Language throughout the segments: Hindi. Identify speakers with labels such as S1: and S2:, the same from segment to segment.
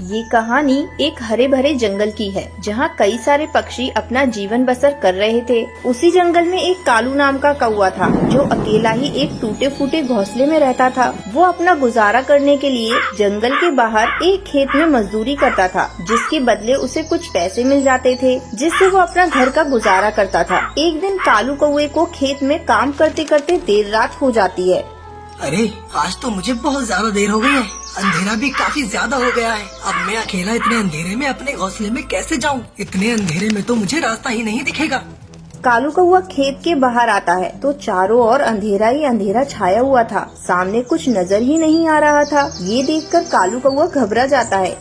S1: ये कहानी एक हरे भरे जंगल की है जहाँ कई सारे पक्षी अपना जीवन बसर कर रहे थे। उसी जंगल में एक कालू नाम का कौवा था जो अकेला ही एक टूटे फूटे घोंसले में रहता था। वो अपना गुजारा करने के लिए जंगल के बाहर एक खेत में मजदूरी करता था, जिसके बदले उसे कुछ पैसे मिल जाते थे, जिससे वो अपना घर का गुजारा करता था। एक दिन कालू कौवे को खेत में काम करते करते देर रात हो जाती है।
S2: अरे आज तो मुझे बहुत ज्यादा देर हो गई है, अंधेरा भी काफी ज्यादा हो गया है। अब मैं अकेला इतने अंधेरे में अपने घोंसले में कैसे जाऊं? इतने अंधेरे में तो मुझे रास्ता ही नहीं दिखेगा।
S1: कालू कौवा खेत के बाहर आता है तो चारों ओर अंधेरा ही अंधेरा छाया हुआ था। सामने कुछ नजर ही नहीं आ रहा था। ये देखकर कालू कौवा घबरा जाता है।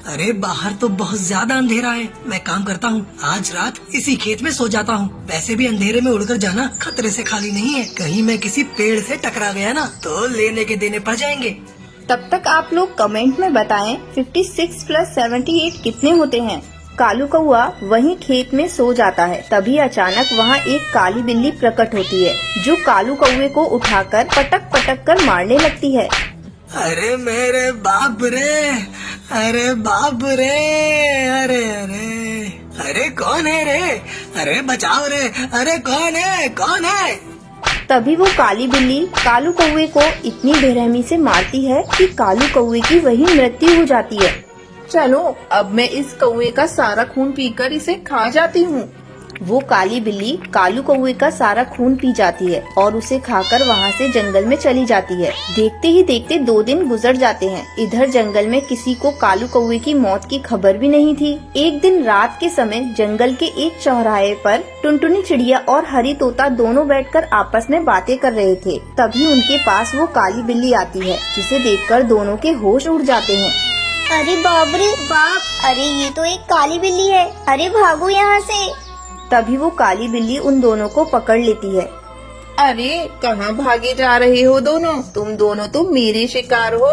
S2: अरे बाहर तो बहुत ज्यादा अंधेरा है। मैं काम करता हूँ, आज रात इसी खेत में सो जाता हूँ। वैसे भी अंधेरे में उड़कर जाना खतरे से खाली नहीं है। कहीं मैं किसी पेड़ से टकरा गया ना तो लेने के देने पड़ जाएंगे।
S1: तब तक आप लोग कमेंट में बताएं 56 + 78 कितने होते हैं। कालू कौवा वहीं खेत में सो जाता है। तभी अचानक वहाँ एक काली बिल्ली प्रकट होती है जो कालू कौवे को उठाकर पटक पटक कर मारने लगती है।
S2: अरे मेरे बाप रे, अरे बाप रे, अरे अरे अरे कौन है रे? अरे बचाओ रे, अरे कौन है, कौन है?
S1: तभी वो काली बिल्ली कालू कौवे को इतनी बेरहमी से मारती है कि कालू कौवे की वही मृत्यु हो जाती है।
S3: चलो अब मैं इस कौवे का सारा खून पीकर इसे खा जाती हूँ।
S1: वो काली बिल्ली कालू कौवे का सारा खून पी जाती है और उसे खाकर वहाँ से जंगल में चली जाती है। देखते ही देखते 2 दिन गुजर जाते हैं। इधर जंगल में किसी को कालू कौवे की मौत की खबर भी नहीं थी। एक दिन रात के समय जंगल के एक चौराहे पर टुनटुनी चिड़िया और हरी तोता दोनों बैठकर आपस में बातें कर रहे थे। तभी उनके पास वो काली बिल्ली आती है, जिसे देखकर दोनों के होश उड़ जाते हैं।
S4: अरे बाप रे बाप, अरे ये तो एक काली बिल्ली है, अरे भागो यहाँ से।
S1: तभी वो काली बिल्ली उन दोनों को पकड़ लेती है।
S3: अरे कहाँ भागे जा रहे हो दोनों? तुम दोनों तो मेरे शिकार हो।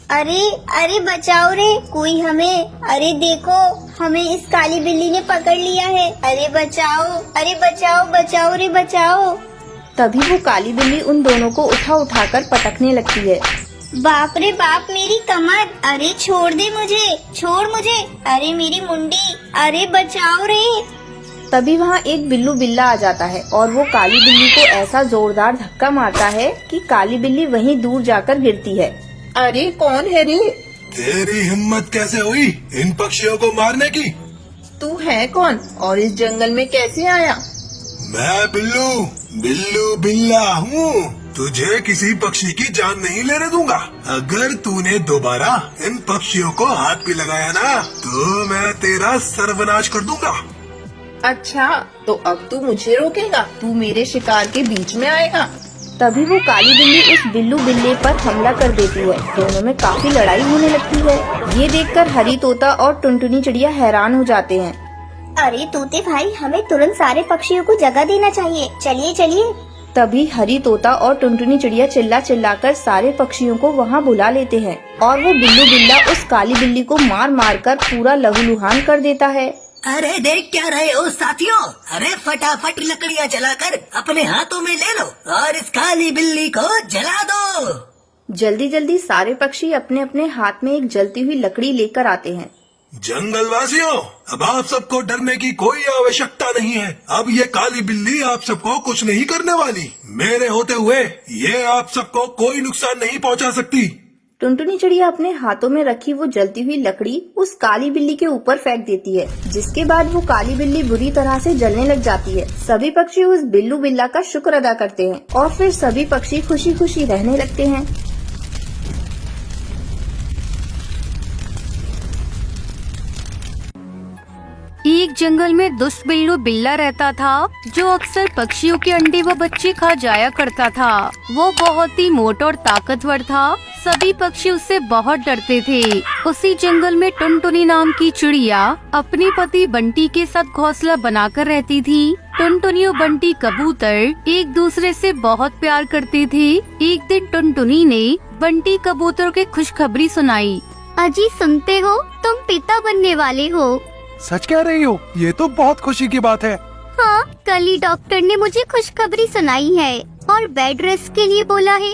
S4: अरे अरे बचाओ रे कोई हमें, अरे देखो हमें इस काली बिल्ली ने पकड़ लिया है, अरे बचाओ, अरे बचाओ बचाओ रे बचाओ।
S1: तभी वो काली बिल्ली उन दोनों को उठा कर पटकने लगती है।
S4: बाप रे बाप मेरी कमर, अरे छोड़ दे मुझे, छोड़ मुझे, अरे मेरी मुंडी, अरे बचाओ रे।
S1: तभी वहाँ एक बिल्लू बिल्ला आ जाता है और वो काली बिल्ली को ऐसा जोरदार धक्का मारता है कि काली बिल्ली वहीं दूर जाकर गिरती है।
S3: अरे कौन है रे?
S5: तेरी हिम्मत कैसे हुई इन पक्षियों को मारने की?
S3: तू है कौन और इस जंगल में कैसे आया?
S5: मैं बिल्लू बिल्ला हूँ। तुझे किसी पक्षी की जान नहीं लेने दूंगा। अगर तूने दोबारा इन पक्षियों को हाथ भी लगाया ना तो मैं तेरा सर्वनाश कर दूंगा।
S3: अच्छा तो अब तू मुझे रोकेगा? तू मेरे शिकार के बीच में आएगा?
S1: तभी वो काली बिल्ली उस बिल्लू बिल्ले पर हमला कर देती है। दोनों में काफी लड़ाई होने लगती है। ये देखकर हरी तोता और टुनटुनी चिड़िया हैरान हो जाते हैं।
S4: अरे तोते भाई, हमें तुरंत सारे पक्षियों को जगह देना चाहिए, चलिए चलिए।
S1: तभी हरी तोता और टुनटुनी चिड़िया चिल्लाकर सारे पक्षियों को वहाँ बुला लेते हैं और वो बिल्लू बिल्ला उस काली बिल्ली को मार मार कर पूरा लहूलुहान कर देता है।
S2: अरे देख क्या रहे हो साथियों? अरे फटाफट लकड़ियाँ जलाकर अपने हाथों में ले लो और इस काली बिल्ली को जला दो।
S1: जल्दी जल्दी सारे पक्षी अपने अपने हाथ में एक जलती हुई लकड़ी लेकर आते हैं।
S5: जंगल वासियों, अब आप सबको डरने की कोई आवश्यकता नहीं है। अब ये काली बिल्ली आप सबको कुछ नहीं करने वाली। मेरे होते हुए ये आप सबको कोई नुकसान नहीं पहुंचा सकती।
S1: टुनटुनी चिड़िया अपने हाथों में रखी वो जलती हुई लकड़ी उस काली बिल्ली के ऊपर फेंक देती है, जिसके बाद वो काली बिल्ली बुरी तरह से जलने लग जाती है। सभी पक्षी उस बिल्लू बिल्ला का शुक्र अदा करते हैं और फिर सभी पक्षी खुशी खुशी रहने लगते हैं।
S6: एक जंगल में दुष्ट बिल्लू बिल्ला रहता था जो अक्सर पक्षियों के अंडे व बच्चे खा जाया करता था। वो बहुत ही मोटा और ताकतवर था। सभी पक्षी उससे बहुत डरते थे। उसी जंगल में टुनटुनी नाम की चिड़िया अपने पति बंटी के साथ घोंसला बनाकर रहती थी। टुनटुनी और बंटी कबूतर एक दूसरे से बहुत प्यार करते थे। एक दिन टुनटुनी ने बंटी कबूतर के खुशखबरी सुनाई।
S4: अजी सुनते हो, तुम पिता बनने वाले हो।
S7: सच कह रही हो? ये तो बहुत खुशी की बात है।
S4: हाँ, कल ही डॉक्टर ने मुझे खुशखबरी सुनाई है और बेड रेस्ट के लिए बोला है।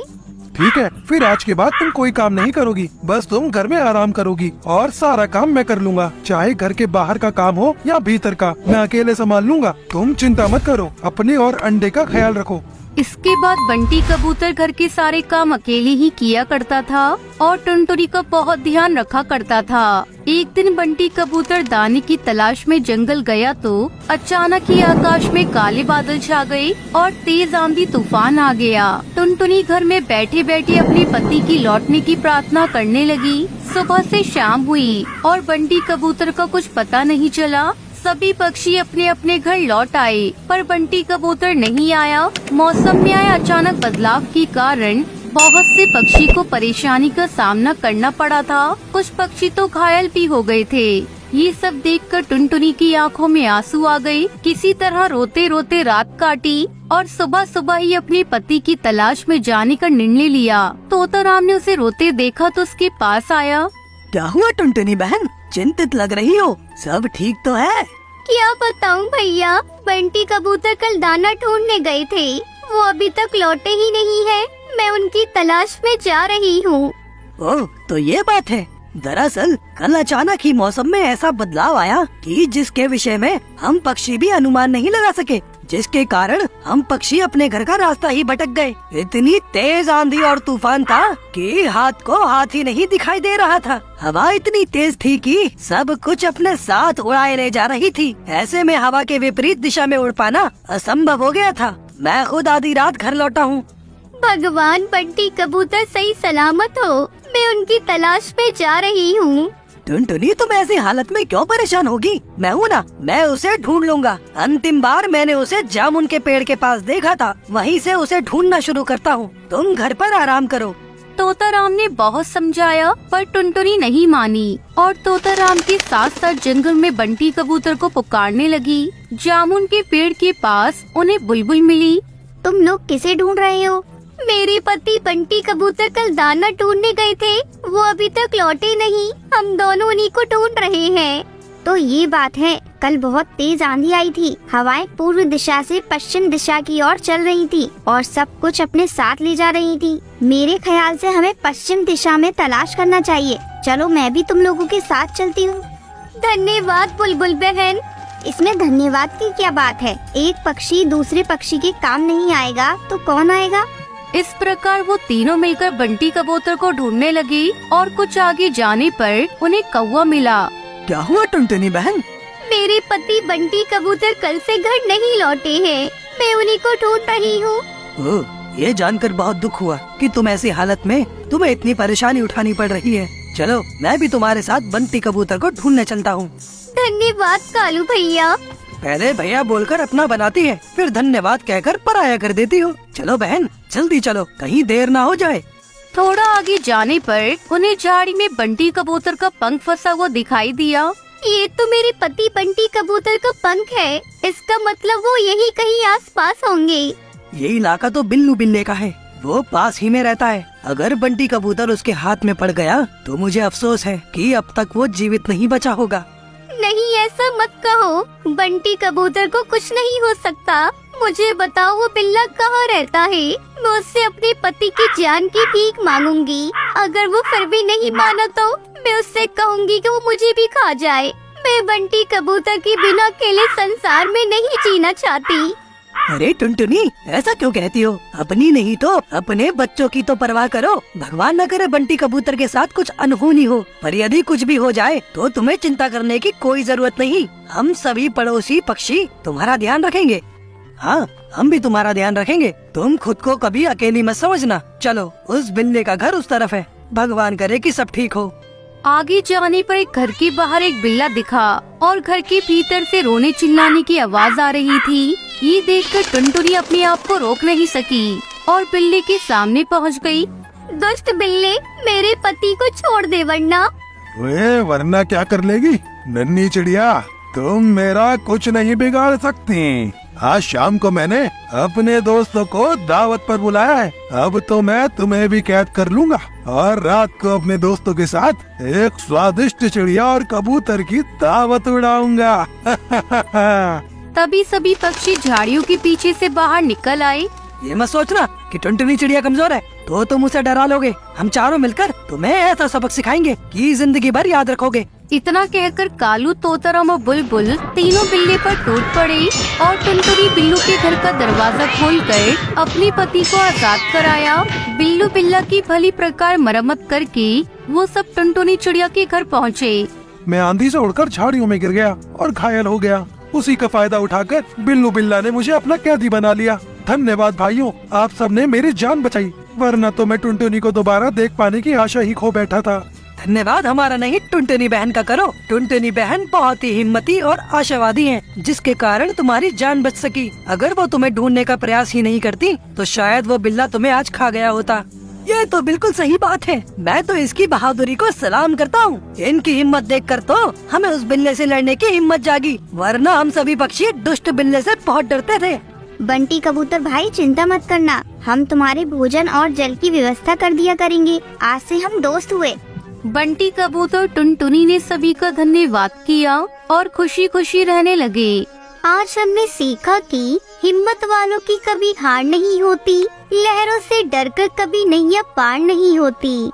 S7: ठीक है, फिर आज के बाद तुम कोई काम नहीं करोगी, बस तुम घर में आराम करोगी और सारा काम मैं कर लूँगा, चाहे घर के बाहर का काम हो या भीतर का, मैं अकेले संभाल लूँगा। तुम चिंता मत करो, अपने और अंडे का ख्याल रखो।
S6: इसके बाद बंटी कबूतर घर के सारे काम अकेले ही किया करता था और टुनटुनी का बहुत ध्यान रखा करता था। एक दिन बंटी कबूतर दाने की तलाश में जंगल गया तो अचानक ही आकाश में काले बादल छा गए और तेज आंधी तूफान आ गया। टुनटुनी घर में बैठे बैठे अपने पति की लौटने की प्रार्थना करने लगी। सुबह से शाम हुई और बंटी कबूतर का कुछ पता नहीं चला। सभी पक्षी अपने अपने घर लौट आए पर बंटी कबूतर नहीं आया। मौसम में आए अचानक बदलाव के कारण बहुत से पक्षी को परेशानी का सामना करना पड़ा था। कुछ पक्षी तो घायल भी हो गए थे। ये सब देखकर टुनटुनी की आंखों में आंसू आ गए। किसी तरह रोते रोते रात काटी और सुबह सुबह ही अपने पति की तलाश में जाने का निर्णय लिया। तोताराम ने उसे रोते देखा तो उसके पास आया।
S2: क्या हुआ टुनटुनी बहन, चिंतित लग रही हो? सब ठीक तो है?
S4: क्या बताऊं भैया, बंटी कबूतर कल दाना ढूंढने गए थे, वो अभी तक लौटे ही नहीं है। मैं उनकी तलाश में जा रही हूँ।
S2: ओह, तो ये बात है। दरअसल कल अचानक ही मौसम में ऐसा बदलाव आया कि जिसके विषय में हम पक्षी भी अनुमान नहीं लगा सके, जिसके कारण हम पक्षी अपने घर का रास्ता ही भटक गए। इतनी तेज आंधी और तूफान था कि हाथ को हाथ ही नहीं दिखाई दे रहा था। हवा इतनी तेज थी कि सब कुछ अपने साथ उड़ाए ले जा रही थी। ऐसे में हवा के विपरीत दिशा में उड़ पाना असंभव हो गया था। मैं खुद आधी रात घर लौटा हूँ।
S4: भगवान, बंटी कबूतर सही सलामत हो। मैं उनकी तलाश में जा रही हूँ।
S2: टुनटुनी, तुम ऐसी हालत में क्यों परेशान होगी? मैं हूँ ना, मैं उसे ढूंढ लूंगा। अंतिम बार मैंने उसे जामुन के पेड़ के पास देखा था, वहीं से उसे ढूंढना शुरू करता हूँ। तुम घर पर आराम करो।
S6: तोताराम ने बहुत समझाया पर टुनटुनी नहीं मानी और तोताराम के साथ साथ जंगल में बंटी कबूतर को पुकारने लगी। जामुन के पेड़ के पास उन्हें बुलबुल मिली।
S4: तुम लोग किसे ढूंढ रहे हो? मेरे पति बंटी कबूतर कल दाना ढूंढने गए थे, वो अभी तक लौटे नहीं। हम दोनों उन्हीं को ढूंढ रहे हैं। तो ये बात है, कल बहुत तेज आंधी आई थी। हवाएं पूर्व दिशा से पश्चिम दिशा की ओर चल रही थी और सब कुछ अपने साथ ले जा रही थी। मेरे ख्याल से हमें पश्चिम दिशा में तलाश करना चाहिए। चलो, मैं भी तुम लोगों के साथ चलती हूँ। धन्यवाद बुलबुल बहन। इसमें धन्यवाद की क्या बात है? एक पक्षी दूसरे पक्षी के काम नहीं आएगा तो कौन आएगा?
S6: इस प्रकार वो तीनों मिलकर बंटी कबूतर को ढूंढने लगी और कुछ आगे जाने पर उन्हें कौवा मिला।
S2: क्या हुआ टुनटुनी बहन?
S4: मेरे पति बंटी कबूतर कल से घर नहीं लौटे हैं। मैं उन्हीं को ढूंढ रही हूँ।
S2: ओह, ये जानकर बहुत दुख हुआ कि तुम ऐसी हालत में तुम्हें इतनी परेशानी उठानी पड़ रही है। चलो, मैं भी तुम्हारे साथ बंटी कबूतर को ढूंढने चलता हूँ।
S4: धन्यवाद कालू भैया।
S2: पहले भैया बोलकर अपना बनाती है, फिर धन्यवाद कहकर पराया कर देती हो। चलो बहन, जल्दी चलो, कहीं देर ना हो जाए।
S6: थोड़ा आगे जाने पर उन्हें झाड़ी में बंटी कबूतर का पंख फंसा हुआ दिखाई दिया।
S4: ये तो मेरे पति बंटी कबूतर का पंख है। इसका मतलब वो यही कहीं आसपास होंगे।
S2: ये इलाका तो बिल्लू बिल्ले का है, वो पास ही में रहता है। अगर बंटी कबूतर उसके हाथ में पड़ गया तो मुझे अफसोस है कि अब तक वो जीवित नहीं बचा होगा।
S4: नहीं, ऐसा मत कहो। बंटी कबूतर को कुछ नहीं हो सकता। मुझे बताओ, वो बिल्ला कहाँ रहता है? मैं उससे अपने पति की जान की भीख मांगूंगी। अगर वो फिर भी नहीं माना तो मैं उससे कहूंगी कि वो मुझे भी खा जाए। मैं बंटी कबूतर के बिना अकेले संसार में नहीं जीना चाहती।
S2: अरे टुनटुनी, ऐसा क्यों कहती हो? अपनी नहीं तो अपने बच्चों की तो परवाह करो। भगवान न करे बंटी कबूतर के साथ कुछ अनहोनी हो, पर यदि कुछ भी हो जाए तो तुम्हें चिंता करने की कोई जरूरत नहीं। हम सभी पड़ोसी पक्षी तुम्हारा ध्यान रखेंगे। हाँ, हम भी तुम्हारा ध्यान रखेंगे। तुम खुद को कभी अकेली मत समझना। चलो, उस बिल्ले का घर उस तरफ है। भगवान करे कि सब ठीक हो।
S6: आगे जाने पर एक घर के बाहर एक बिल्ला दिखा और घर के भीतर से रोने चिल्लाने की आवाज आ रही थी। ये देखकर टुनटुनी अपने आप को रोक नहीं सकी और बिल्ले के सामने पहुंच गई।
S4: दुष्ट बिल्ले, मेरे पति को छोड़ दे वरना।
S5: वे वरना क्या कर लेगी? नन्ही चिड़िया, तुम मेरा कुछ नहीं बिगाड़ सकती। आज शाम को मैंने अपने दोस्तों को दावत पर बुलाया है। अब तो मैं तुम्हें भी कैद कर लूंगा और रात को अपने दोस्तों के साथ एक स्वादिष्ट चिड़िया और कबूतर की दावत उड़ाऊंगा।
S6: तभी सभी पक्षी झाड़ियों के पीछे से बाहर निकल आए
S2: ये मत सोचना कि टुनटुनी चिड़िया कमजोर है तो तुम उसे डरा लोगे। हम चारों मिलकर तुम्हें ऐसा सबक सिखाएंगे कि जिंदगी भर याद रखोगे।
S6: इतना कहकर कालू, तोताराम और बुलबुल तीनों बिल्ली पर टूट पड़े और टुनटुनी बिल्लू के घर का दरवाजा खोलकर अपने पति को आजाद कराया। बिल्लू बिल्ला की भली प्रकार मरम्मत करके वो सब टुनटुनी चिड़िया के घर पहुँचे।
S7: मैं आंधी से उड़कर झाड़ियों में गिर गया और घायल हो गया। उसी का फायदा उठाकर बिल्लू बिल्ला ने मुझे अपना कैदी बना लिया। धन्यवाद भाइयों, आप सबने मेरी जान बचाई, वरना तो मैं टुनटुनी को दोबारा देख पाने की आशा ही खो बैठा था।
S2: धन्यवाद हमारा नहीं, टुनटुनी बहन का करो। टुनटुनी बहन बहुत ही हिम्मती और आशावादी हैं, जिसके कारण तुम्हारी जान बच सकी। अगर वो तुम्हें ढूंढने का प्रयास ही नहीं करती तो शायद वो बिल्ला तुम्हें आज खा गया होता। ये तो बिल्कुल सही बात है। मैं तो इसकी बहादुरी को सलाम करता हूँ। इनकी हिम्मत देखकर तो हमें उस बिल्ले से लड़ने की हिम्मत जागी, वरना हम सभी पक्षी दुष्ट बिल्ले से बहुत डरते थे।
S4: बंटी कबूतर भाई चिंता मत करना, हम तुम्हारे भोजन और जल की व्यवस्था कर दिया करेंगे। आज से हम दोस्त हुए।
S6: बंटी कबूतर टुनटुनी ने सभी का धन्यवाद किया और खुशी खुशी रहने लगे।
S4: आज हमने सीखा कि हिम्मत वालों की कभी हार नहीं होती, लहरों से डरकर कभी नैया पार नहीं होती।